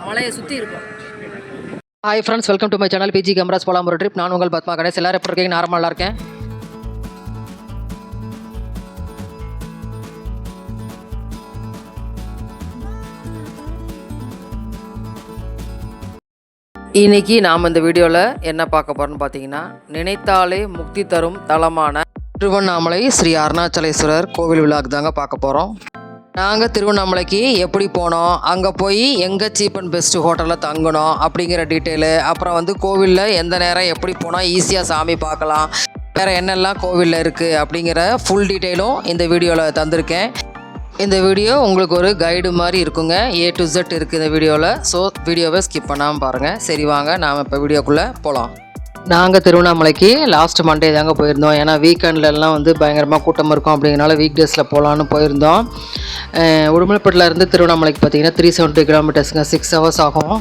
மலையை சுற்றி இருக்கும். Hi friends, welcome to my channel PG cameras போலாம் ஒரு ட்ரிப். நான் உங்கள் பத்மா கணேஷ். எல்லாரும் எப்படி இருக்கீங்க? நார்மலாக இருக்கேன். இன்னைக்கு நாம் இந்த வீடியோவில் என்ன பார்க்க போகிறோம்னு பார்த்தீங்கன்னா, நினைத்தாலே முக்தி தரும் தலமான திருவண்ணாமலை ஸ்ரீ அருணாச்சலேஸ்வரர் கோவில் விழாக்கு தாங்க பார்க்க போகிறோம். நாங்கள் திருவண்ணாமலைக்கு எப்படி போனோம், அங்கே போய் எங்கே சீப் அண்ட் பெஸ்ட்டு ஹோட்டலில் தங்கணும் அப்படிங்கிற டீட்டெயிலு, அப்புறம் வந்து கோவிலில் எந்த நேரம் எப்படி போனால் ஈஸியாக சாமி பார்க்கலாம், வேறு என்னெல்லாம் கோவிலில் இருக்குது அப்படிங்கிற ஃபுல் டீட்டெயிலும் இந்த வீடியோவில் தந்திருக்கேன். இந்த வீடியோ உங்களுக்கு ஒரு கைடு மாதிரி இருக்குங்க. A to Z இருக்குது இந்த வீடியோவில். ஸோ வீடியோவை ஸ்கிப் பண்ணாமல் பாருங்கள். சரி வாங்க, நாம் இப்போ வீடியோக்குள்ளே போகலாம். நாங்கள் திருவண்ணாமலைக்கு லாஸ்ட் மண்டே தாங்க போயிருந்தோம். ஏன்னா வீக்கெண்ட்லலாம் வந்து பயங்கரமாக கூட்டம் இருக்கும் அப்படிங்கிறனால வீக் டேஸில் போகலான்னு போயிருந்தோம். உடுமலைப்பேட்டிலேருந்து திருவண்ணாமலைக்கு பார்த்தீங்கன்னா 370 கிலோமீட்டர்ஸுங்க, 6 hours ஆகும்.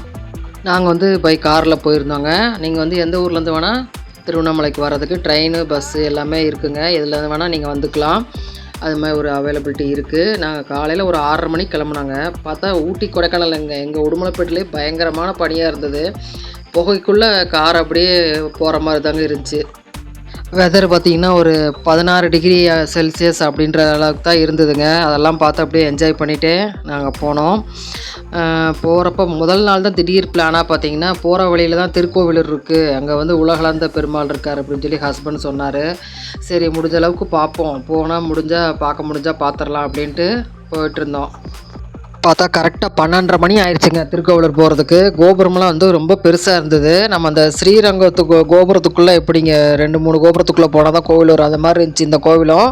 நாங்கள் வந்து பை காரில் போயிருந்தோங்க. நீங்கள் வந்து எந்த ஊர்லேருந்து வேணால் திருவண்ணாமலைக்கு வர்றதுக்கு ட்ரெயின், பஸ்ஸு எல்லாமே இருக்குங்க. எதில் வேணால் நீங்கள் வந்துக்கலாம். அது மாதிரி ஒரு அவைலபிலிட்டி இருக்குது. நாங்கள் காலையில் ஒரு 6:30 மணிக்கு கிளம்புனாங்க. பார்த்தா ஊட்டி கொடைக்கானல் எங்கள் உடுமலைப்பேட்டிலே பயங்கரமான பனியாக இருந்தது. புகைக்குள்ளே கார் அப்படியே போகிற மாதிரி தாங்க இருந்துச்சு. வெதர் பார்த்திங்கன்னா ஒரு 16 டிகிரி செல்சியஸ் அப்படின்ற அளவுக்கு தான் இருந்ததுங்க. அதெல்லாம் பார்த்து அப்படியே என்ஜாய் பண்ணிகிட்டே நாங்கள் போனோம். போகிறப்ப முதல் நாள் தான் திடீர் பிளானாக பார்த்திங்கன்னா, போகிற வழியில் தான் திருக்கோவிலூர் இருக்குது, அங்கே வந்து உலகளந்த பெருமாள் இருக்கார் அப்படின்னு சொல்லி ஹஸ்பண்ட் சொன்னார். சரி முடிஞ்ச அளவுக்கு பார்ப்போம், போனால் பார்க்க முடிஞ்சால் பார்த்துடலாம் அப்படின்ட்டு போயிட்டுருந்தோம். பார்த்தா கரெக்டாக 12:30 மணி ஆயிடுச்சுங்க திருக்கோவிலூர் போகிறதுக்கு. கோபுரம்லாம் வந்து ரொம்ப பெருசாக இருந்தது. நம்ம அந்த ஸ்ரீரங்கத்துக்கு கோபுரத்துக்குள்ளே எப்படிங்க 2-3 கோபுரத்துக்குள்ளே போனால் தான் கோவில் அது மாதிரி இருந்துச்சு இந்த கோவிலும்.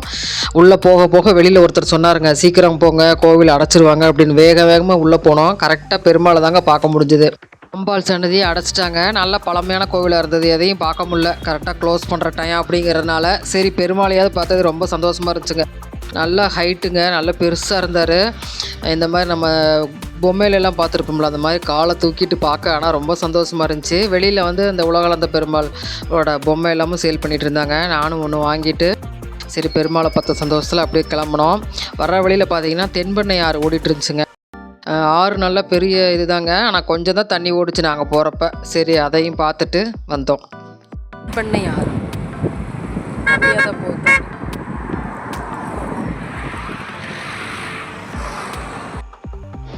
உள்ளே போக போக வெளியில் ஒருத்தர் சொன்னாருங்க, சீக்கிரம் போங்க கோவில் அடைச்சிருவாங்க அப்படின்னு. வேகமாக உள்ளே போனோம். கரெக்டாக பெருமாளை தாங்க பார்க்க முடிஞ்சுது. அம்பாள் சன்னதியை அடைச்சிட்டாங்க. நல்ல பழமையான கோவிலாக இருந்தது, எதையும் பார்க்க முடியல, கரெக்டாக க்ளோஸ் பண்ணுற டைம் அப்படிங்கிறதுனால. சரி பெருமாளையாவது பார்த்தது ரொம்ப சந்தோஷமாக இருந்துச்சுங்க. நல்லா ஹைட்டுங்க, நல்லா பெருசாக இருந்தார். இந்த மாதிரி நம்ம பொம்மையிலெல்லாம் பார்த்துருப்போம்ல, அந்த மாதிரி காலை தூக்கிட்டு பார்க்க ஆனால் ரொம்ப சந்தோஷமாக இருந்துச்சு. வெளியில் வந்து இந்த உலகளந்த பெருமாளோட பொம்மை எல்லாமும் சேல் பண்ணிகிட்டு இருந்தாங்க. நானும் ஒன்று வாங்கிட்டு சரி பெருமாளை பார்த்த சந்தோஷத்தில் அப்படியே கிளம்பினோம். வர்ற வழியில் பார்த்தீங்கன்னா தென்பெண்ணை ஆறு ஓடிட்டு இருந்துச்சுங்க. ஆறு நல்ல பெரிய இது தாங்க, ஆனால் கொஞ்சம் தான் தண்ணி ஓடிச்சு நாங்கள் போகிறப்ப. சரி அதையும் பார்த்துட்டு வந்தோம். தென்பெண்ணை ஆறு போகுது.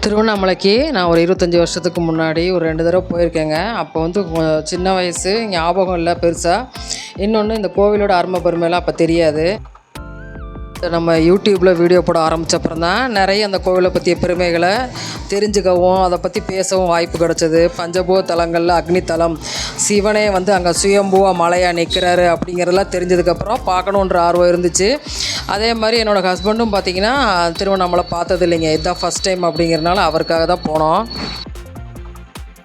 திருவண்ணாமலைக்கு நான் ஒரு 25 வருஷத்துக்கு முன்னாடி ஒரு 2 தடவை போயிருக்கேங்க. அப்போ வந்து சின்ன வயசு, ஞாபகம் இல்லை பெருசாக. இன்னொன்று இந்த கோவிலோட அருமை பெருமைலாம் அப்போ தெரியாது. நம்ம யூடியூப்பில் வீடியோ போட ஆரம்பித்தப்புறம் தான் நிறைய அந்த கோவிலை பற்றிய பெருமைகளை தெரிஞ்சுக்கவும் அதை பற்றி பேசவும் வாய்ப்பு கிடச்சிது. பஞ்சபூத தலங்களில் அக்னி தலம், சிவனே வந்து அங்கே சுயம்பூவாக மலையாக நிற்கிறாரு அப்படிங்கிறதெல்லாம் தெரிஞ்சதுக்கப்புறம் பார்க்கணுன்ற ஆர்வம் இருந்துச்சு. அதே மாதிரி என்னோடய ஹஸ்பண்டும் பார்த்திங்கன்னா திருவண்ணாமலை பார்த்தது இல்லைங்க, இதுதான் ஃபஸ்ட் டைம் அப்படிங்கிறனால அவருக்காக தான் போனோம்.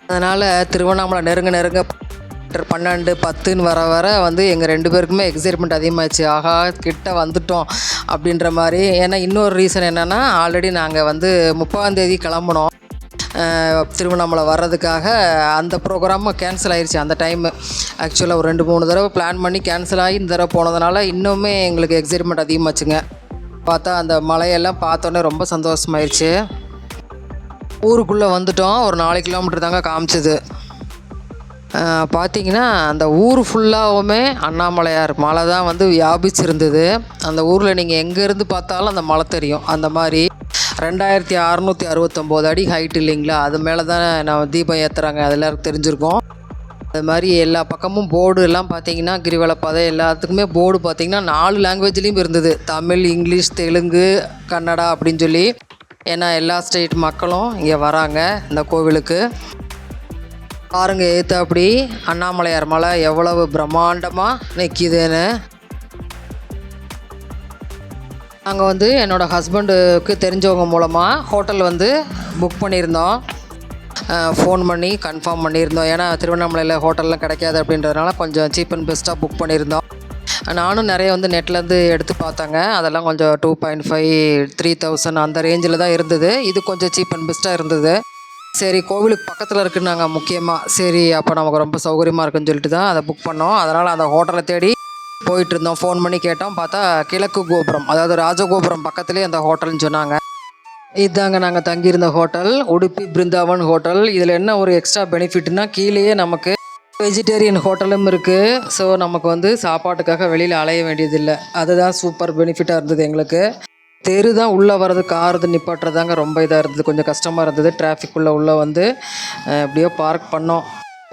அதனால் திருவண்ணாமலை நெருங்க 12, 10 வர வந்து எங்கள் 2 பேருக்குமே எக்ஸைட்மெண்ட் அதிகமாகிடுச்சு. ஆகா கிட்ட வந்துட்டோம் அப்படின்ற மாதிரி. ஏன்னா இன்னொரு ரீசன் என்னென்னா, ஆல்ரெடி நாங்கள் வந்து 30ஆம் தேதி கிளம்புனோம் திருவண்ணாமலை வர்றதுக்காக. அந்த ப்ரோக்ராமும் கேன்சல் ஆயிடுச்சு அந்த டைமு. ஆக்சுவலாக ஒரு 2-3 தடவை பிளான் பண்ணி கேன்சல் ஆகி இந்த தடவை போனதுனால இன்னுமே எங்களுக்கு எக்ஸைட்மெண்ட் அதிகமாச்சுங்க. பார்த்தா அந்த மலையெல்லாம் பார்த்தோன்னே ரொம்ப சந்தோஷமாயிடுச்சு. ஊருக்குள்ளே வந்துட்டோம். ஒரு 4 கிலோமீட்டர் தாங்க காமிச்சிது. பார்த்திங்கன்னா அந்த ஊர் ஃபுல்லாகவுமே அண்ணாமலையார் மலை தான் வந்து வியாபிச்சிருந்தது. அந்த ஊரில் நீங்கள் எங்கேருந்து பார்த்தாலும் அந்த மலை தெரியும். அந்த மாதிரி 2669 அடி ஹைட் இல்லைங்களா, அது மேலே தான் நான் தீபம் ஏற்றுறாங்க, அது எல்லாருக்கும் தெரிஞ்சிருக்கோம். அது மாதிரி எல்லா பக்கமும் போர்டு எல்லாம் பார்த்திங்கன்னா கிரிவலப்பாதை எல்லாத்துக்குமே போர்டு பார்த்திங்கன்னா 4 லாங்குவேஜ்லேயும் இருந்தது. தமிழ், இங்கிலீஷ், தெலுங்கு, கன்னடா அப்படின்னு சொல்லி. ஏன்னா எல்லா ஸ்டேட் மக்களும் இங்கே வராங்க இந்த கோவிலுக்கு. பாருங்க அப்படி அண்ணாமலையார் மலை எவ்வளவு பிரம்மாண்டமாக நிற்கிதுன்னு. நாங்கள் வந்து என்னோடய ஹஸ்பண்டுக்கு தெரிஞ்சவங்க மூலமாக ஹோட்டல் வந்து புக் பண்ணியிருந்தோம். ஃபோன் பண்ணி கன்ஃபார்ம் பண்ணியிருந்தோம். ஏன்னா திருவண்ணாமலையில் ஹோட்டல்லாம் கிடைக்காது அப்படின்றதுனால கொஞ்சம் சீப் அண்ட் பெஸ்ட்டாக புக் பண்ணியிருந்தோம். நானும் நிறைய வந்து நெட்லேருந்து எடுத்து பார்த்தாங்க. அதெல்லாம் கொஞ்சம் 2.5 3000 அந்த ரேஞ்சில் தான் இருந்தது. இது கொஞ்சம் சீப் அண்ட் பெஸ்ட்டாக இருந்தது. சரி, கோவிலுக்கு பக்கத்தில் இருக்குன்னாங்க முக்கியமாக. சரி, அப்போ நமக்கு ரொம்ப சௌகரியமாக இருக்குன்னு சொல்லிட்டு தான் அதை புக் பண்ணோம். அதனால் அந்த ஹோட்டலை தேடி போயிட்டு இருந்தோம். ஃபோன் பண்ணி கேட்டோம். பார்த்தா கிழக்கு கோபுரம், அதாவது ராஜகோபுரம் பக்கத்துலேயே அந்த ஹோட்டல்னு சொன்னாங்க. இதுதாங்க நாங்கள் தங்கியிருந்த ஹோட்டல், உடுப்பி பிருந்தாவன் ஹோட்டல். இதில் என்ன ஒரு எக்ஸ்ட்ரா பெனிஃபிட்னா, கீழேயே நமக்கு வெஜிடேரியன் ஹோட்டலும் இருக்குது. ஸோ நமக்கு வந்து சாப்பாட்டுக்காக வெளியில் அலைய வேண்டியதில்லை. அதுதான் சூப்பர் பெனிஃபிட்டாக இருந்தது எங்களுக்கு. தெரு தான் உள்ளே வர்றது, கார் நிப்பாட்டுறதாங்க ரொம்ப இதாக இருந்தது, கொஞ்சம் கஷ்டமாக இருந்தது. உள்ளே வந்து எப்படியோ பார்க் பண்ணோம்.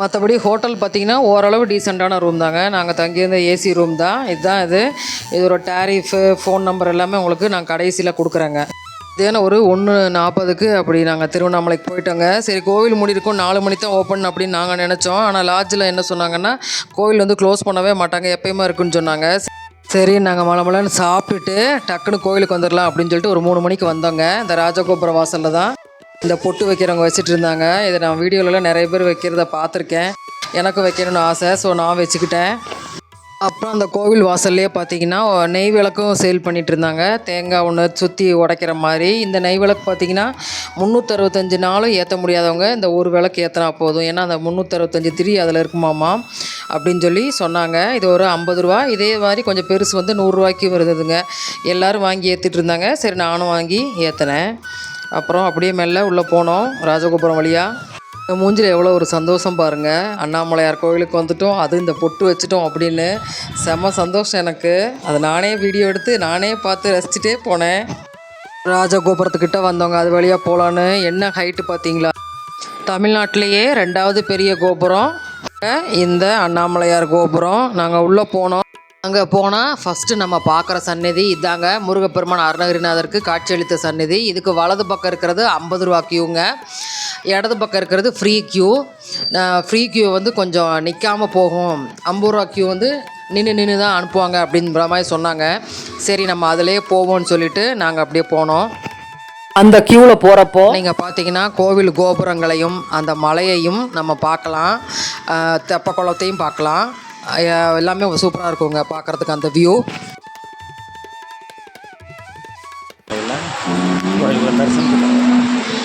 மற்றபடி ஹோட்டல் பார்த்திங்கன்னா ஓரளவு டீசெண்டான ரூம் தாங்க. நாங்கள் தங்கியிருந்த ஏசி ரூம் தான். இது இதோட டேரிஃபு, ஃபோன் நம்பர் எல்லாமே உங்களுக்கு நான் கடைசியில் கொடுக்குறேங்க. இதேனா ஒரு 1:40 அப்படி நாங்கள் திருவண்ணாமலைக்கு போயிட்டோங்க. சரி, கோவில் மூடிருக்கும், 4 மணி தான் ஓப்பன் அப்படின்னு நாங்கள் நினச்சோம். ஆனால் லாட்ஜில் என்ன சொன்னாங்கன்னா, கோவில் வந்து க்ளோஸ் பண்ணவே மாட்டாங்க, எப்பயுமே இருக்குன்னு சொன்னாங்க. சரி, நாங்கள் மலமலன்னு சாப்பிட்டுட்டு டக்குன்னு கோவிலுக்கு வந்துடலாம் அப்படின்னு சொல்லிட்டு ஒரு 3 மணிக்கு வந்தோங்க. இந்த ராஜகோபுர வாசலில் தான் இந்த பொட்டு வைக்கிறவங்க வச்சுட்டு இருந்தாங்க. இதை நான் வீடியோலலாம் நிறைய பேர் வைக்கிறத பார்த்துருக்கேன். எனக்கும் வைக்கணும்னு ஆசை. ஸோ நான் வச்சுக்கிட்டேன். அப்புறம் அந்த கோவில் வாசல்லையே பார்த்தீங்கன்னா நெய் விளக்கும் சேல் பண்ணிகிட்டு இருந்தாங்க. தேங்காய் ஒன்று சுற்றி உடைக்கிற மாதிரி. இந்த நெய் விளக்கு பார்த்தீங்கன்னா 365 நாளும் ஏற்ற முடியாதவங்க இந்த ஒரு விளக்கு ஏற்றினா போதும். ஏன்னா அந்த 365 திரி அதில் இருக்குமாமா அப்படின்னு சொல்லி சொன்னாங்க. இது ஒரு 50 ரூபா. இதே மாதிரி கொஞ்சம் பெருசு வந்து 100 ரூபாய்க்கு வருதுங்க. எல்லோரும் வாங்கி ஏற்றிட்டு இருந்தாங்க. சரி, நானும் வாங்கி ஏற்றினேன். அப்புறம் அப்படியே மெல்ல உள்ளே போனோம் ராஜகோபுரம் வழியாக. மூஞ்சில் எவ்வளோ ஒரு சந்தோஷம் பாருங்கள். அண்ணாமலையார் கோவிலுக்கு வந்துட்டோம், அது இந்த பொட்டு வச்சுட்டோம் அப்படின்னு செம்ம சந்தோஷம் எனக்கு. அதை நானே வீடியோ எடுத்து நானே பார்த்து ரசிச்சுட்டே போனேன். ராஜகோபுரத்துக்கிட்ட வந்தவங்க அது வழியாக போகலான்னு. என்ன ஹைட்டு பார்த்தீங்களா? தமிழ்நாட்டிலேயே 2வது பெரிய கோபுரம் இந்த அண்ணாமலையார் கோபுரம். நாங்கள் உள்ளே போனோம். அங்கே போனால் ஃபஸ்ட்டு நம்ம பார்க்குற சந்நிதி இதாங்க, முருகப்பெருமான் அருணகிரிநாதருக்கு காட்சியளித்த சந்நிதி. இதுக்கு வலது பக்கம் இருக்கிறது 50 ரூபா க்யூங்க, இடது பக்கம் இருக்கிறது ஃப்ரீ க்யூ. ஃப்ரீ க்யூ வந்து கொஞ்சம் நிற்காமல் போகும், 50 ரூபா க்யூ வந்து நின்று தான் அனுப்புவாங்க அப்படின்ற மாதிரி சொன்னாங்க. சரி, நம்ம அதிலே போவோம்னு சொல்லிவிட்டு நாங்கள் அப்படியே போனோம். அந்த க்யூவில் போகிறப்போ நீங்கள் பார்த்தீங்கன்னா கோவில் கோபுரங்களையும் அந்த மலையையும் நம்ம பார்க்கலாம், தெப்ப குளத்தையும் பார்க்கலாம். எல்லாமே சூப்பராக இருக்குங்க பார்க்குறதுக்கு அந்த வியூ. கோயிலில் தரிசனத்துக்கு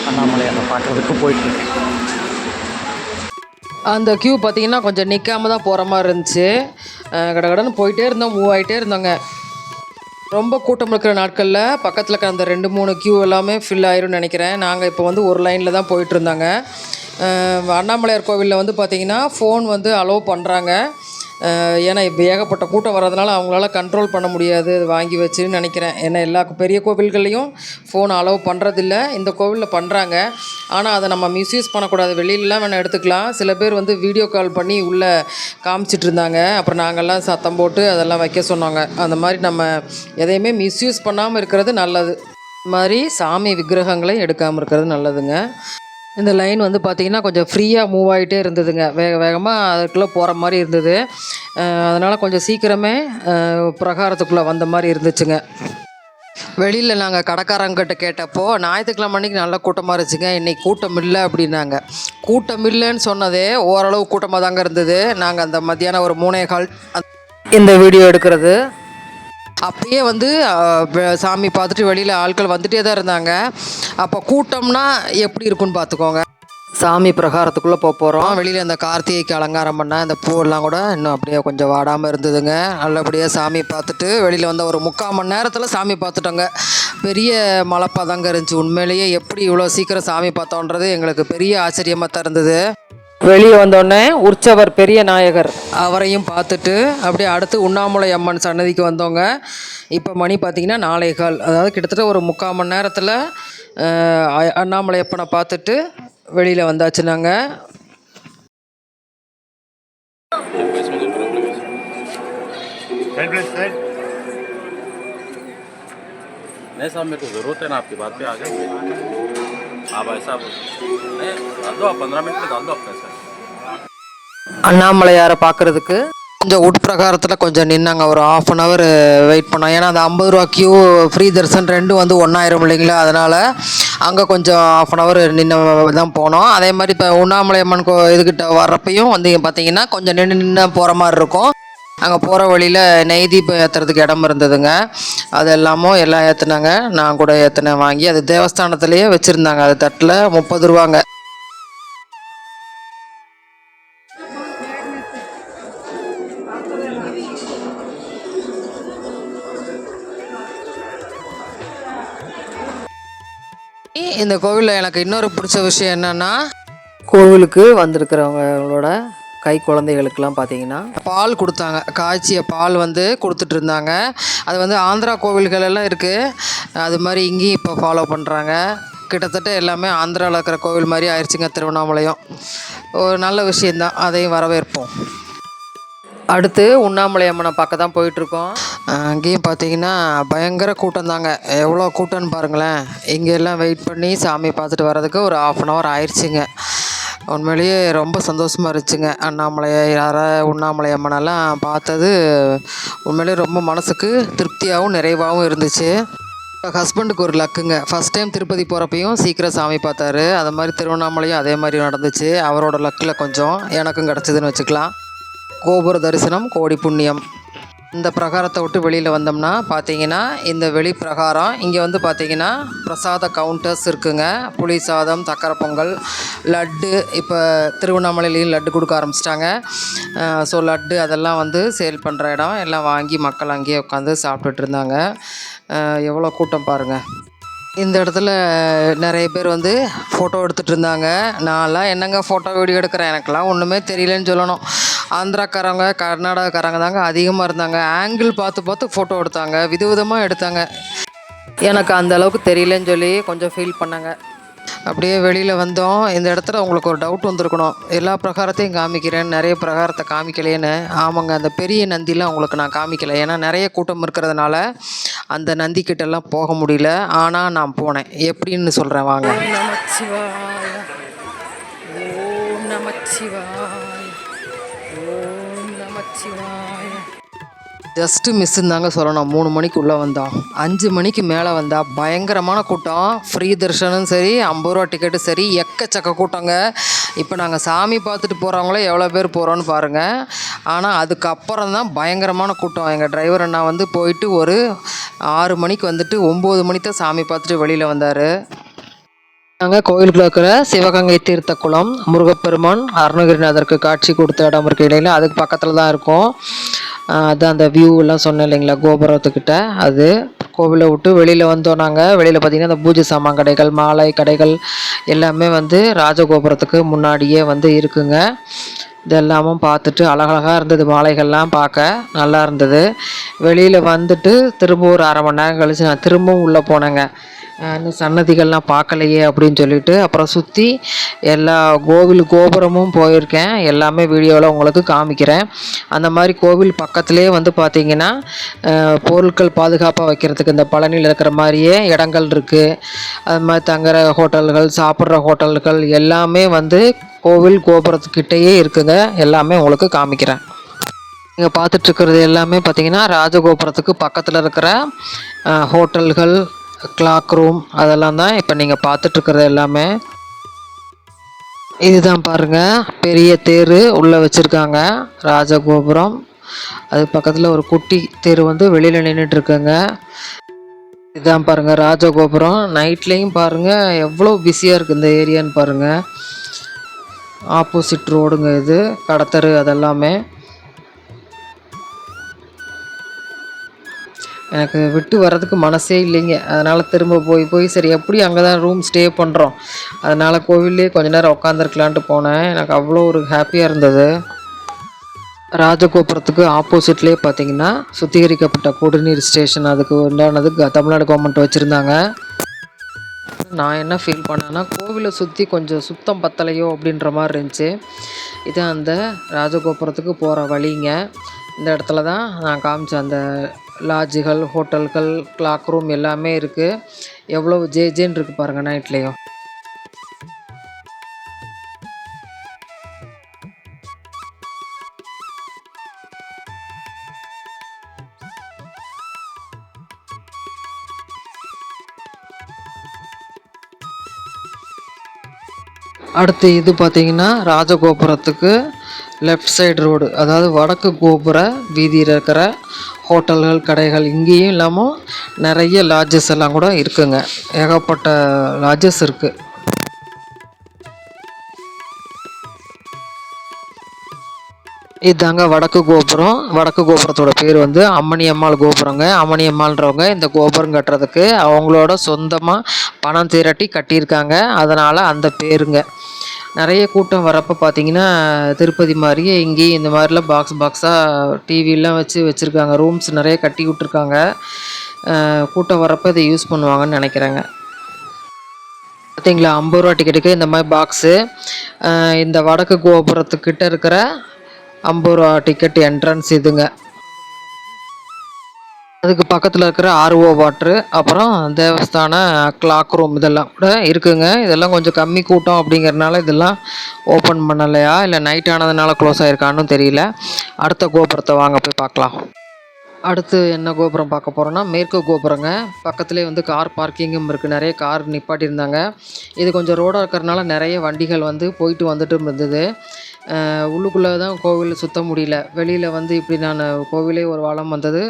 அண்ணாமலையாரை பார்க்குறதுக்கு போயிட்டு அந்த க்யூ பார்த்திங்கன்னா கொஞ்சம் நிற்காம தான் போகிற மாதிரி இருந்துச்சு. கடகடன்னு போயிட்டே இருந்தோம், மூவ் ஆகிட்டே இருந்தோங்க. ரொம்ப கூட்டம் இருக்கிற நாட்களில் பக்கத்தில் இருக்கிற அந்த 2-3 க்யூ எல்லாமே ஃபில் ஆயிரும்னு நினைக்கிறேன். நாங்கள் இப்போ வந்து ஒரு லைனில் தான் போயிட்டுருந்தாங்க. அண்ணாமலையார் கோவிலில் வந்து பார்த்திங்கன்னா ஃபோன் வந்து அலோவ் பண்ணுறாங்க. ஏன்னா இப்போ ஏகப்பட்ட கூட்டம் வர்றதுனால அவங்களால கண்ட்ரோல் பண்ண முடியாது, வாங்கி வச்சுன்னு நினைக்கிறேன். ஏன்னா எல்லா பெரிய கோவில்கள்லேயும் ஃபோன் அலோவ் பண்ணுறதில்ல, இந்த கோவிலில் பண்ணுறாங்க. ஆனால் அதை நம்ம மிஸ்யூஸ் பண்ணக்கூடாது, வெளியிலலாம் வேணால் எடுத்துக்கலாம். சில பேர் வந்து வீடியோ கால் பண்ணி உள்ளே காமிச்சிட்டு இருந்தாங்க. அப்புறம் நாங்கள்லாம் சத்தம் போட்டு அதெல்லாம் வைக்க சொன்னாங்க. அந்த மாதிரி நம்ம எதையுமே மிஸ்யூஸ் பண்ணாமல் இருக்கிறது நல்லது. இது மாதிரி சாமி விக்கிரகங்களை எடுக்காமல் இருக்கிறது நல்லதுங்க. இந்த லைன் வந்து பார்த்திங்கன்னா கொஞ்சம் ஃப்ரீயாக மூவ் ஆகிட்டே இருந்ததுங்க, வேகமாக அதுக்குள்ளே போகிற மாதிரி இருந்தது. அதனால் கொஞ்சம் சீக்கிரமே பிரகாரத்துக்குள்ளே வந்த மாதிரி இருந்துச்சுங்க. வெளியில் நாங்கள் கடைக்காரங்கிட்ட கேட்டப்போ ஞாயிற்றுக்கிழமை அன்றைக்கி நல்ல கூட்டமாக இருந்துச்சுங்க, இன்றைக்கி கூட்டம் இல்லை அப்படின்னாங்க. கூட்டம் இல்லைன்னு சொன்னதே ஓரளவு கூட்டமாக தாங்க இருந்தது. நாங்கள் அந்த மத்தியானம் ஒரு 3:15 இந்த வீடியோ எடுக்கிறது. அப்பயே வந்து சாமி பார்த்துட்டு வெளியில் ஆட்கள் வந்துகிட்டே தான் இருந்தாங்க. அப்போ கூட்டம்னா எப்படி இருக்குன்னு பார்த்துக்கோங்க. சாமி பிரகாரத்துக்குள்ளே போகிறோம். வெளியில் அந்த கார்த்திகைக்கு அலங்காரம் பண்ண அந்த பூவெல்லாம் கூட இன்னும் அப்படியே கொஞ்சம் வாடாமல் இருந்ததுங்க. நல்லபடியாக சாமி பார்த்துட்டு வெளியில் வந்த ஒரு 3/4 மணி நேரத்தில் சாமி பார்த்துட்டோங்க. பெரிய மலைப்பாதாங்க இருந்துச்சு. உண்மையிலேயே எப்படி இவ்வளோ சீக்கிரம் சாமி பார்த்தோன்றது எங்களுக்கு பெரிய ஆச்சரியமாக தான் இருந்தது. வெளியே வந்தோடனே உற்சவர் பெரிய நாயகர் அவரையும் பார்த்துட்டு அப்படியே அடுத்து உண்ணாமுலை அம்மன் சன்னதிக்கு வந்தோங்க. இப்போ மணி பார்த்திங்கன்னா 4:15, அதாவது கிட்டத்தட்ட ஒரு 3/4 மணி நேரத்தில் அண்ணாமலை அப்பனை பார்த்துட்டு வெளியில் வந்தாச்சு நாங்கள். नहीं साहब, मेरे को ज़रूरत है ना आपकी बात पे आ गए आप ऐसा नहीं डाल दो, आप 15 मिनट में डाल दो आपका सर. அண்ணாமலையாரை பார்க்குறதுக்கு கொஞ்சம் உட்பிரகாரத்தில் கொஞ்சம் நின்னாங்க, ஒரு 1/2 hour வெயிட் பண்ணோம். ஏன்னா அந்த 50 ரூபா க்யூ ஃப்ரீ தரிசனம் ரெண்டும் வந்து ஒன்றாயிரம் இல்லைங்களா, அதனால் அங்கே கொஞ்சம் 1/2 hour நின்று தான் போனோம். அதே மாதிரி இப்போ உண்ணாமலை அம்மன் இதுக்கிட்ட வர்றப்பையும் வந்து பார்த்திங்கன்னா கொஞ்சம் நின்று போகிற மாதிரி இருக்கும். அங்கே போகிற வழியில் நெய் தீபம் ஏற்றுறதுக்கு இடம் இருந்ததுங்க. அது எல்லாமும் எல்லாம் ஏற்றுனாங்க. நான் கூட ஏற்றினேன் வாங்கி. அது தேவஸ்தானத்துலேயே வச்சுருந்தாங்க. அது தட்டில் 30 ரூபாங்க. இந்த கோவிலில் எனக்கு இன்னொரு பிடிச்ச விஷயம் என்னென்னா, கோவிலுக்கு வந்திருக்கிறவங்களோட கை குழந்தைகளுக்கெல்லாம் பார்த்தீங்கன்னா பால் கொடுத்தாங்க. காய்ச்சிய பால் வந்து கொடுத்துட்டு இருந்தாங்க. அது வந்து ஆந்திரா கோவில்கள் எல்லாம் இருக்குது. அது மாதிரி இங்கேயும் இப்போ ஃபாலோ பண்ணுறாங்க. கிட்டத்தட்ட எல்லாமே ஆந்திராவில் இருக்கிற கோவில் மாதிரி ஆயிடுச்சுங்க திருவண்ணாமலையும். ஒரு நல்ல விஷயந்தான், அதையும் வரவேற்போம். அடுத்து உண்ணாமலை அம்மனை பார்க்க தான் போயிட்டுருக்கோம். அங்கேயும் பார்த்தீங்கன்னா பயங்கர கூட்டம் தாங்க. எவ்வளோ கூட்டம்னு பாருங்களேன். இங்கே எல்லாம் வெயிட் பண்ணி சாமி பார்த்துட்டு வர்றதுக்கு ஒரு 1/2 hour ஆயிடுச்சுங்க. உண்மையிலேயே ரொம்ப சந்தோஷமாக இருந்துச்சுங்க. உண்ணாமலை அம்மனெல்லாம் பார்த்தது உண்மையிலேயே ரொம்ப மனசுக்கு திருப்தியாகவும் நிறைவாகவும் இருந்துச்சு. ஹஸ்பண்டுக்கு ஒரு லக்குங்க. ஃபஸ்ட் டைம் திருப்பதி போகிறப்பையும் சீக்கிரம் சாமி பார்த்தாரு. அது மாதிரி திருவண்ணாமலையும் அதே மாதிரி நடந்துச்சு. அவரோட லக்கில் கொஞ்சம் எனக்கும் கிடச்சிதுன்னு வச்சுக்கலாம். கோபுர தரிசனம் கோடி புண்ணியம். இந்த பிரகாரத்தை விட்டு வெளியில் வந்தோம்னா பார்த்தீங்கன்னா இந்த வெளி பிரகாரம். இங்கே வந்து பார்த்தீங்கன்னா பிரசாத கவுண்டர்ஸ் இருக்குங்க. புளி சாதம், சக்கரை பொங்கல், லட்டு. இப்போ திருவண்ணாமலையிலையும் லட்டு கொடுக்க ஆரம்பிச்சிட்டாங்க. ஸோ லட்டு அதெல்லாம் வந்து சேல் பண்ணுற இடம். எல்லாம் வாங்கி மக்கள் அங்கேயே உட்காந்து சாப்பிட்டுட்டு இருந்தாங்க. எவ்வளோ கூட்டம் பாருங்கள். இந்த இடத்துல நிறைய பேர் வந்து ஃபோட்டோ எடுத்துகிட்டு இருந்தாங்க. நான்லாம் என்னங்க ஃபோட்டோ வீடியோ எடுக்கிறேன், எனக்கெல்லாம் ஒன்றுமே தெரியலன்னு சொல்லணும். ஆந்திராக்காரங்க கர்நாடகாக்காரங்க தாங்க அதிகமாக இருந்தாங்க. ஆங்கிள் பார்த்து ஃபோட்டோ எடுத்தாங்க, விதவிதமாக எடுத்தாங்க. எனக்கு அந்த அளவுக்கு தெரியலன்னு சொல்லி கொஞ்சம் ஃபீல் பண்ணாங்க. அப்படியே வெளியில் வந்தோம். இந்த இடத்துல உங்களுக்கு ஒரு டவுட் வந்திருக்கணும், எல்லா பிரகாரத்தையும் காமிக்கிறேன், நிறைய பிரகாரத்தை காமிக்கலையேன்னு. ஆமாங்க, அந்த பெரிய நந்திலாம் உங்களுக்கு நான் காமிக்கலை. ஏன்னா நிறைய கூட்டம் இருக்கிறதுனால அந்த நந்திக்கிட்டெல்லாம் போக முடியல. ஆனால் நான் போனேன். எப்படின்னு சொல்கிறேன் வாங்க. நமச்சிவாய, ஓம் நமச்சிவாய, ஓம் நமச்சிவாய. ஜஸ்ட்டு மிஸ்ஸுன்னு தாங்க சொல்லணும். 3 மணிக்கு உள்ளே வந்தோம். 5 மணிக்கு மேலே வந்தால் பயங்கரமான கூட்டம். ஃப்ரீ தர்ஷனும் சரி, 50 ரூபா டிக்கெட்டும் சரி, எக்கச்சக்க கூட்டங்க. இப்போ நாங்கள் சாமி பார்த்துட்டு போகிறவங்களே எவ்வளோ பேர் போகிறோன்னு பாருங்கள். ஆனால் அதுக்கப்புறம் தான் பயங்கரமான கூட்டம். எங்கள் டிரைவர் அண்ணா வந்து போயிட்டு ஒரு 6 மணிக்கு வந்துட்டு 9 மணிக்கு தான் சாமி பார்த்துட்டு வெளியில் வந்தார். நாங்கள் கோயிலுக்குள்ள இருக்கிற சிவகங்கை தீர்த்த குளம், முருகப்பெருமான் அருணகிரிநாதருக்கு காட்சி கொடுத்த இடம் இருக்க இடையில அதுக்கு பக்கத்தில் தான் இருக்கும். அது அந்த வியூவெல்லாம் சொன்னேன் இல்லைங்களா, கோபுரத்துக்கிட்ட. அது கோவிலை விட்டு வெளியில் வந்தோம். நாங்கள் வெளியில் பார்த்திங்கன்னா அந்த பூஜை சாமான் கடைகள், மாலை கடைகள் எல்லாமே வந்து ராஜகோபுரத்துக்கு முன்னாடியே வந்து இருக்குங்க. இதெல்லாமும் பார்த்துட்டு அழகழகாக இருந்தது. மாலைகள்லாம் பார்க்க நல்லா இருந்தது. வெளியில் வந்துட்டு திரும்ப ஒரு 1/2 மணி நேரம் கழித்து நான் திரும்பவும் உள்ளே போனேங்க. இன்னும் சன்னதிகள்லாம் பார்க்கலையே அப்படின்னு சொல்லிட்டு அப்புறம் சுற்றி எல்லா கோவில் கோபுரமும் போயிருக்கேன். எல்லாமே வீடியோவில் உங்களுக்கு காமிக்கிறேன். அந்த மாதிரி கோவில் பக்கத்துலேயே வந்து பார்த்திங்கன்னா பொருட்கள் பாதுகாப்பாக வைக்கிறதுக்கு இந்த பழனியில் இருக்கிற மாதிரியே இடங்கள் இருக்குது. அது மாதிரி தங்குற ஹோட்டல்கள், சாப்பிட்ற ஹோட்டல்கள் எல்லாமே வந்து கோவில் கோபுரத்துக்கிட்டேயே இருக்குங்க. எல்லாமே உங்களுக்கு காமிக்கிறேன். நீங்கள் பார்த்துட்ருக்கிறது எல்லாமே பார்த்திங்கன்னா ராஜகோபுரத்துக்கு பக்கத்தில் இருக்கிற ஹோட்டல்கள், கிளாக் ரூம், அதெல்லாம் தான் இப்போ நீங்கள் பார்த்துட்ருக்கிறது எல்லாமே. இதுதான் பாருங்கள், பெரிய தேர் உள்ளே வச்சுருக்காங்க ராஜகோபுரம். அது பக்கத்தில் ஒரு குட்டி தேர் வந்து வெளியில் நின்றுட்டுருக்குங்க. இதுதான் பாருங்கள் ராஜகோபுரம். நைட்லேயும் பாருங்கள் எவ்வளோ பிஸியாக இருக்குது இந்த ஏரியான்னு பாருங்கள். ஆப்போசிட் ரோடுங்க இது, கடத்தரு அதெல்லாமே. எனக்கு விட்டு வர்றதுக்கு மனசே இல்லைங்க. அதனால் திரும்ப போய் சரி எப்படி அங்கே தான் ரூம் ஸ்டே பண்ணுறோம், அதனால் கோவில்லே கொஞ்ச நேரம் உட்காந்துருக்கலான்ட்டு போனேன். எனக்கு அவ்வளோ ஒரு ஹாப்பியாக இருந்தது. ராஜகோபுரத்துக்கு ஆப்போசிட்லேயே பார்த்திங்கன்னா சுத்திகரிக்கப்பட்ட குடிநீர் ஸ்டேஷன், அதுக்கு உண்டானது தமிழ்நாடு கவர்மெண்ட் வச்சுருந்தாங்க. நான் என்ன ஃபீல் பண்ணேன்னா, கோவிலை சுற்றி கொஞ்சம் சுத்தம் பத்தலையோ அப்படின்ற மாதிரி இருந்துச்சு. இது அந்த ராஜகோபுரத்துக்கு போகிற வழிங்க. இந்த இடத்துல தான் நான் காமிச்சேன் அந்த லாட்ஜுகள், ஹோட்டல்கள், கிளாக் ரூம் எல்லாமே இருக்குது. எவ்வளோ ஜேன்னு இருக்குது பாருங்கள் நைட்லேயும். அடுத்து இது பார்த்திங்கன்னா ராஜகோபுரத்துக்கு லெஃப்ட் சைடு ரோடு, அதாவது வடக்கு கோபுர வீதியில் இருக்கிற ஹோட்டல்கள், கடைகள், இங்கேயும் இல்லாமல் நிறைய லாட்ஜஸ் எல்லாம் கூட இருக்குங்க. ஏகப்பட்ட லாட்ஜஸ் இருக்குது. இதாங்க வடக்கு கோபுரம். வடக்கு கோபுரத்தோட பேர் வந்து அம்மணி அம்மாள் கோபுரங்க. அம்மணி அம்மாள்ன்றவங்க இந்த கோபுரம் கட்டுறதுக்கு அவங்களோட சொந்தமாக பணம் திரட்டி கட்டியிருக்காங்க. அதனால் அந்த பேருங்க. நிறைய கூட்டம் வரப்போ பார்த்தீங்கன்னா திருப்பதி மாதிரியே இங்கேயும் இந்த மாதிரிலாம் பாக்ஸாக டிவிலாம் வச்சுருக்காங்க. ரூம்ஸ் நிறைய கட்டி விட்ருக்காங்க. கூட்டம் வரப்போ இதை யூஸ் பண்ணுவாங்கன்னு நினைக்கிறேங்க. பார்த்தீங்களா, 50 ரூபா டிக்கெட்டுக்கு இந்த மாதிரி பாக்ஸு. இந்த வடக்கு கோபுரத்துக்கிட்ட இருக்கிற 50 ரூபா டிக்கெட் என்ட்ரன்ஸ் இதுங்க. அதுக்கு பக்கத்தில் இருக்கிற ஆர்ஓ வாட்ரு, அப்புறம் தேவஸ்தான கிளாக் ரூம் இதெல்லாம் கூட இருக்குங்க. இதெல்லாம் கொஞ்சம் கம்மி கூட்டம் அப்படிங்கிறதுனால இதெல்லாம் ஓப்பன் பண்ணலையா இல்லை நைட் ஆனதுனால க்ளோஸ் ஆகிருக்கான்னு தெரியல. அடுத்த கோபுரத்தை வாங்க போய் பார்க்கலாம். அடுத்து என்ன கோபுரம் பார்க்க போகிறோன்னா மேற்கு கோபுரங்க. பக்கத்துலேயே வந்து கார் பார்க்கிங்கும் இருக்குது. நிறைய கார் நிப்பாட்டியிருந்தாங்க. இது கொஞ்சம் ரோடாக இருக்கிறதுனால நிறைய வண்டிகள் வந்து போயிட்டு வந்துட்டு இருந்தது. உள்ளுக்குள்ளே தான் கோவில் சுற்ற முடியல. வெளியில் வந்து இப்படி நான் கோவிலே ஒரு வலம் வந்தது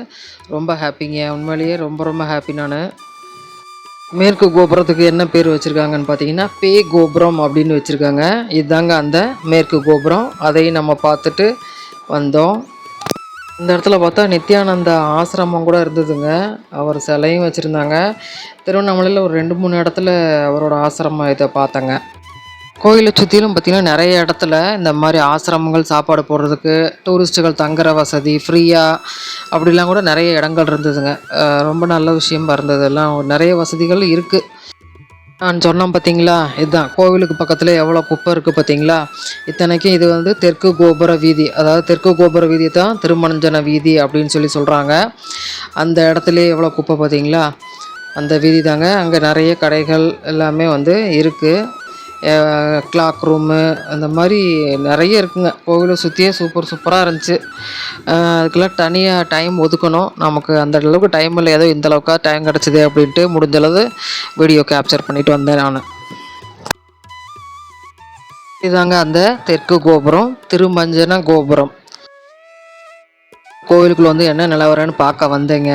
ரொம்ப ஹாப்பிங்க. உண்மையிலேயே ரொம்ப ரொம்ப ஹாப்பி நான். மேற்கு கோபுரத்துக்கு என்ன பேர் வச்சுருக்காங்கன்னு பார்த்தீங்கன்னா பே கோபுரம் அப்படின்னு வச்சுருக்காங்க. இதுதாங்க அந்த மேற்கு கோபுரம். அதையும் நம்ம பார்த்துட்டு வந்தோம். இந்த இடத்துல பார்த்தா நித்யானந்தா ஆசிரமம் கூட இருந்ததுங்க. அவர் சிலையும் வச்சுருந்தாங்க. திருவண்ணாமலையில் ஒரு 2-3 இடத்துல அவரோட ஆசிரமம் இதை பார்த்தேங்க. கோயிலை சுற்றிலும் பார்த்திங்கன்னா நிறைய இடத்துல இந்த மாதிரி ஆசிரமங்கள், சாப்பாடு போடுறதுக்கு, டூரிஸ்ட்டுகள் தங்குற வசதி ஃப்ரீயாக அப்படிலாம் கூட நிறைய இடங்கள் இருந்ததுங்க. ரொம்ப நல்ல விஷயமா இருந்தது. எல்லாம் நிறைய வசதிகள் இருக்குது. நான் சொன்னேன் பார்த்தீங்களா, இதுதான் கோவிலுக்கு பக்கத்தில் எவ்வளோ குப்பை இருக்குது பார்த்தீங்களா. இத்தனைக்கும் இது வந்து தெற்கு கோபுர வீதி. அதாவது தெற்கு கோபுர வீதி தான் திருமஞ்சன வீதி அப்படின்னு சொல்கிறாங்க. அந்த இடத்துலையே எவ்வளோ குப்பை பார்த்தீங்களா, அந்த வீதி தாங்க. அங்கே நிறைய கடைகள் எல்லாமே வந்து இருக்குது. கிளாக் ரூமு அந்த மாதிரி நிறைய இருக்குங்க. கோவிலை சுற்றியே சூப்பராக இருந்துச்சு. அதுக்கெல்லாம் தனியாக டைம் ஒதுக்கணும். நமக்கு அந்த அளவுக்கு டைம் இல்லை. ஏதோ இந்த அளவுக்கா டைம் கிடச்சிது அப்படின்ட்டு முடிஞ்சளவு வீடியோ கேப்சர் பண்ணிட்டு வந்தேன் நான். இதாங்க அந்த தெற்கு கோபுரம், திருமஞ்சன கோபுரம். கோவிலுக்குள்ள வந்து என்ன நிலவரன்னு பார்க்க வந்தேங்க.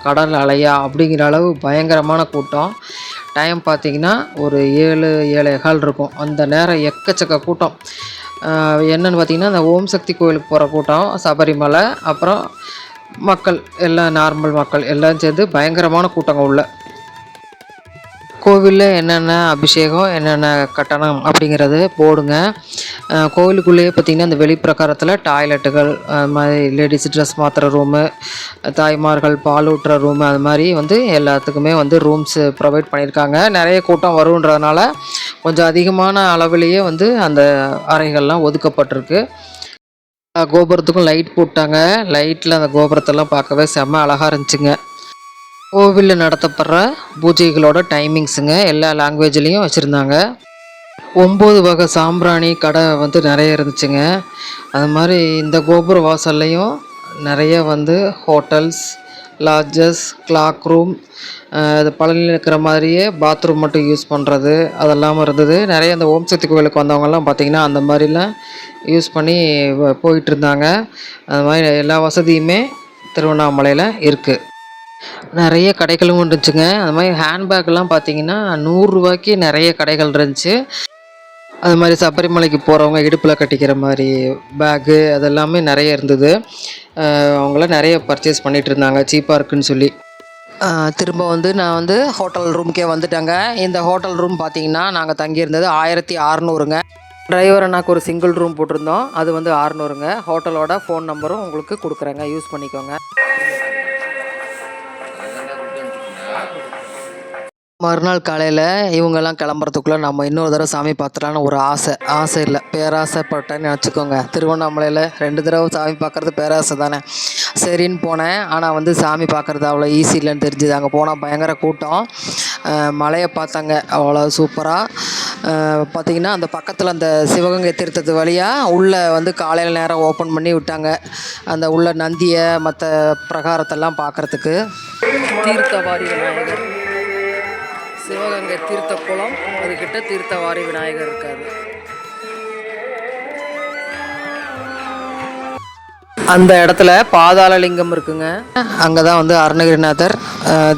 கடல் அலையா அப்படிங்கிற அளவு பயங்கரமான கூட்டம். டைம் பார்த்திங்கன்னா ஒரு 7-7:15 இருக்கும். அந்த நேரம் எக்கச்சக்க கூட்டம். என்னென்னு பார்த்திங்கன்னா இந்த ஓம் சக்தி கோவிலுக்கு போகிற கூட்டம், சபரிமலை, அப்புறம் மக்கள் எல்லாம் நார்மல் மக்கள் எல்லாம் சேர்ந்து பயங்கரமான கூட்டங்க உள்ள. கோவிலில் என்னென்ன அபிஷேகம், என்னென்ன கட்டணம் அப்படிங்கிறது போடுங்க. கோவிலுக்குள்ளேயே பார்த்திங்கன்னா இந்த வெளிப்பிரகாரத்தில் டாய்லெட்டுகள், அது மாதிரி லேடிஸ் ட்ரெஸ் மாற்றுற ரூமு, தாய்மார்கள் பால் ஊட்டுற ரூமு, அது மாதிரி வந்து எல்லாத்துக்குமே வந்து ரூம்ஸு ப்ரொவைட் பண்ணியிருக்காங்க. நிறைய கூட்டம் வருன்றதுனால கொஞ்சம் அதிகமான அளவிலேயே வந்து அந்த அறைகள்லாம் ஒதுக்கப்பட்டிருக்கு. கோபுரத்துக்கும் லைட் போட்டாங்க. லைட்டில் அந்த கோபுரத்தெல்லாம் பார்க்கவே செம்ம அழகாக இருந்துச்சுங்க. கோவிலில் நடத்தப்படுற பூஜைகளோட டைமிங்ஸுங்க எல்லா லாங்குவேஜ்லேயும் வச்சுருந்தாங்க. 9 வகை சாம்பிராணி கடை வந்து நிறைய இருந்துச்சுங்க. அது மாதிரி இந்த கோபுர வாசல்லையும் நிறைய வந்து ஹோட்டல்ஸ், லாட்ஜஸ், கிளாக் ரூம், அது பழனியில் இருக்கிற மாதிரியே பாத்ரூம் மட்டும் யூஸ் பண்ணுறது அதெல்லாம் இருந்தது. நிறைய இந்த ஓம் சக்தி கோவிலுக்கு வந்தவங்கலாம் பார்த்திங்கன்னா அந்த மாதிரிலாம் யூஸ் பண்ணி போயிட்டு இருந்தாங்க. அது மாதிரி எல்லா வசதியுமே திருவண்ணாமலையில் இருக்குது. நிறைய கடைகளும் இருந்துச்சுங்க. அது மாதிரி ஹேண்ட்பேக்லாம் பார்த்தீங்கன்னா 100 ரூபாய்க்கு நிறைய கடைகள் இருந்துச்சு. அது மாதிரி சபரிமலைக்கு போகிறவங்க இடுப்பில் கட்டிக்கிற மாதிரி பேக்கு அதெல்லாமே நிறைய இருந்தது. அவங்களாம் நிறைய பர்ச்சேஸ் பண்ணிகிட்டு இருந்தாங்க சீப்பாக இருக்குன்னு சொல்லி. திரும்ப வந்து நான் வந்து ஹோட்டல் ரூமுக்கே வந்துட்டேங்க. இந்த ஹோட்டல் ரூம் பார்த்தீங்கன்னா நாங்கள் தங்கியிருந்தது 1600ங்க. டிரைவர் அண்ணாக்கு ஒரு சிங்கிள் ரூம் போட்டிருந்தோம். அது வந்து 600ங்க. ஹோட்டலோட ஃபோன் நம்பரும் உங்களுக்கு கொடுக்குறேங்க, யூஸ் பண்ணிக்கோங்க. மறுநாள் காலையில் இவங்கெல்லாம் கிளம்புறதுக்குள்ளே நம்ம இன்னொரு தடவை சாமி பார்த்துலான்னு ஒரு ஆசை இல்லை, பேராசைப்பட்டேன்னு நினச்சிக்கோங்க. திருவண்ணாமலையில் 2 தடவை சாமி பார்க்குறது பேராசை தானே. சரின்னு போனேன். ஆனால் வந்து சாமி பார்க்குறது அவ்வளோ ஈஸி இல்லைன்னு தெரிஞ்சுது. அங்கே போனால் பயங்கர கூட்டம். மலையை பார்த்தாங்க அவ்வளோ சூப்பராக. பார்த்திங்கன்னா அந்த பக்கத்தில் அந்த சிவகங்கை தீர்த்தத்து வழியாக உள்ளே வந்து காலையில் நேரம் ஓப்பன் பண்ணி விட்டாங்க. அந்த உள்ள நந்தியை மற்ற பிரகாரத்தெல்லாம் பார்க்குறதுக்கு. தீர்த்தவாரி விநாயகர், சிவகங்கை தீர்த்த குளம், அதுக்கிட்ட தீர்த்தவாரி விநாயகர் இருக்காரு. அந்த இடத்துல பாதாளலிங்கம் இருக்குங்க. அங்கே தான் வந்து அருணகிரிநாதர்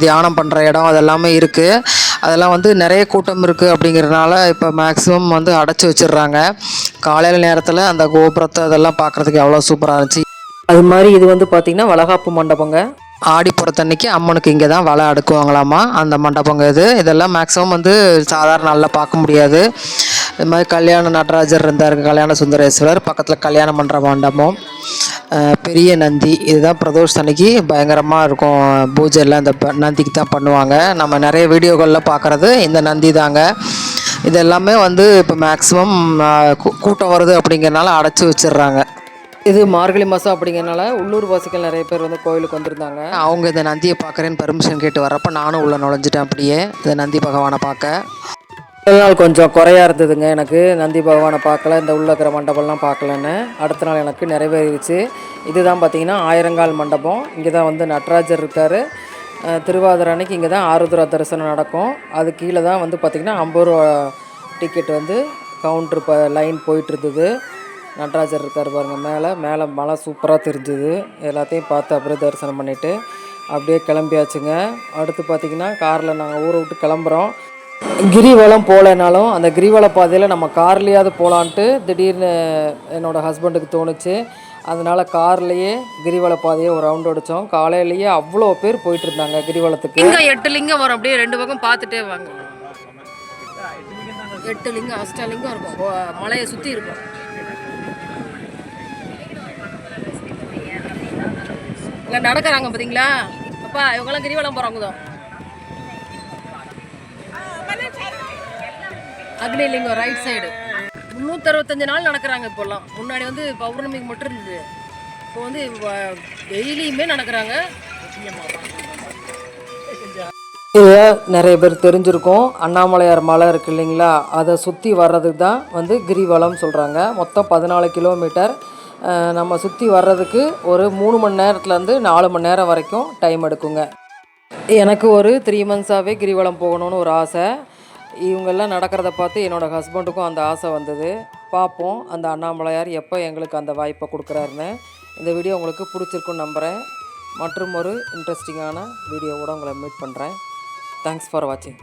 தியானம் பண்ணுற இடம் அதெல்லாமே இருக்குது. அதெல்லாம் வந்து நிறைய கூட்டம் இருக்குது அப்படிங்கிறதுனால இப்போ மேக்ஸிமம் வந்து அடைச்சி வச்சிடுறாங்க. காலையில் நேரத்தில் அந்த கோபுரத்தை அதெல்லாம் பார்க்குறதுக்கு எவ்வளோ சூப்பராக இருந்துச்சு. அது மாதிரி இது வந்து பார்த்திங்கன்னா வளகாப்பு மண்டபங்க. ஆடிப்புறத்தன்னைக்கு அம்மனுக்கு இங்கே தான் வலை அடுக்குவாங்களாமா, அந்த மண்டபங்க இதெல்லாம் மேக்ஸிமம் வந்து சாதாரண நாளில் பார்க்க முடியாது. இது மாதிரி கல்யாண நடராஜர் இருந்தார், கல்யாண சுந்தரேஸ்வரர், பக்கத்தில் கல்யாண மண்டப மண்டபம், பெரிய நந்தி. இதுதான் பிரதோஷ் அன்னைக்கு பயங்கரமாக இருக்கும். பூஜை எல்லாம் இந்த நந்திக்கு தான் பண்ணுவாங்க. நம்ம நிறைய வீடியோக்களில் பார்க்குறது இந்த நந்தி தாங்க. இது எல்லாமே வந்து இப்போ மேக்ஸிமம் கூட்டம் வருது அப்படிங்கிறனால அடைச்சி வச்சிடுறாங்க. இது மார்கழி மாதம் அப்படிங்கிறனால உள்ளூர் வாசிகள் நிறைய பேர் வந்து கோயிலுக்கு வந்திருந்தாங்க. அவங்க இந்த நந்தியை பார்க்குறேன்னு பர்மிஷன் கேட்டு வரப்போ நானும் உள்ளே நுழைஞ்சிட்டேன். அப்படியே இந்த நந்தி பகவானை பார்க்க முதல் நாள் கொஞ்சம் குறையாக இருந்ததுங்க. எனக்கு நந்தி பகவானை பார்க்கல, இந்த உள்ள இருக்கிற மண்டபம்லாம் பார்க்கலன்னு. அடுத்த நாள் எனக்கு நிறைவேறிடுச்சு. இதுதான் பார்த்திங்கன்னா ஆயிரங்கால் மண்டபம். இங்கே தான் வந்து நடராஜர் இருக்கார். திருவாதிரை அன்னைக்கு இங்கே தான் ஆருத்ரா தரிசனம் நடக்கும். அது கீழே தான் வந்து பார்த்திங்கன்னா 50 ரூபா டிக்கெட் வந்து கவுண்ட்ரு லைன் போயிட்டுருந்தது. நடராஜர் இருக்கார் பாருங்கள். மேலே மலை சூப்பராக தெரிஞ்சுது. எல்லாத்தையும் பார்த்து அப்படியே தரிசனம் பண்ணிவிட்டு அப்படியே கிளம்பியாச்சுங்க. அடுத்து பார்த்திங்கன்னா காரில் நாங்கள் ஊரை விட்டு கிளம்புறோம். கிரிவலம் போகலைனாலும் அந்த கிரிவல பாதையில் நம்ம கார்லேயாவது போகலான்ட்டு திடீர்னு என்னோடய ஹஸ்பண்டுக்கு தோணுச்சு. அதனால் கார்லேயே கிரிவல பாதையை ஒரு ரவுண்ட் அடித்தோம். காலையிலேயே அவ்வளோ பேர் போயிட்டு இருந்தாங்க கிரிவலத்துக்கு. இங்கே 8 லிங்கம் வரும், அப்படியே 2 பக்கம் பார்த்துட்டே வாங்க. 8 லிங்கம் அஷ்டலிங்கம் இருக்கும், மலையை சுற்றி இருக்கும். இல்லை நடக்கிறாங்க பார்த்தீங்களா அப்பா, இவங்கெல்லாம் கிரிவலம் போகிறவங்க தான். அக்னிலிங்கம் ரைட் சைடு 365 நாள் நடக்கிறாங்க இப்போல்லாம். முன்னாடி வந்து பௌர்ணமிக்கு மட்டும் இருந்தது, இப்போ வந்து டெய்லியுமே நடக்கிறாங்க. இதை நிறைய பேர் தெரிஞ்சிருக்கும். அண்ணாமலையார் மலை இருக்குது இல்லைங்களா, அதை சுற்றி வர்றதுக்கு தான் வந்து கிரிவலம் சொல்கிறாங்க. மொத்தம் 14 கிலோமீட்டர். நம்ம சுற்றி வர்றதுக்கு ஒரு 3 மணி நேரத்துலேருந்து 4 மணி நேரம் வரைக்கும் டைம் எடுக்குங்க. எனக்கு ஒரு 3 மந்த்ஸாகவே கிரிவலம் போகணுன்னு ஒரு ஆசை. இவங்கெல்லாம் நடக்கிறத பார்த்து என்னோடய ஹஸ்பண்டுக்கும் அந்த ஆசை வந்தது. பார்ப்போம் அந்த அண்ணாமலையார் எப்போ எங்களுக்கு அந்த வாய்ப்பை கொடுக்குறாருன்னு. இந்த வீடியோ உங்களுக்கு பிடிச்சிருக்குன்னு நம்புகிறேன். மற்றும் ஒரு இன்ட்ரெஸ்டிங்கான வீடியோவோடு உங்களை மீட் பண்ணுறேன். தேங்க்ஸ் ஃபார் வாட்சிங்.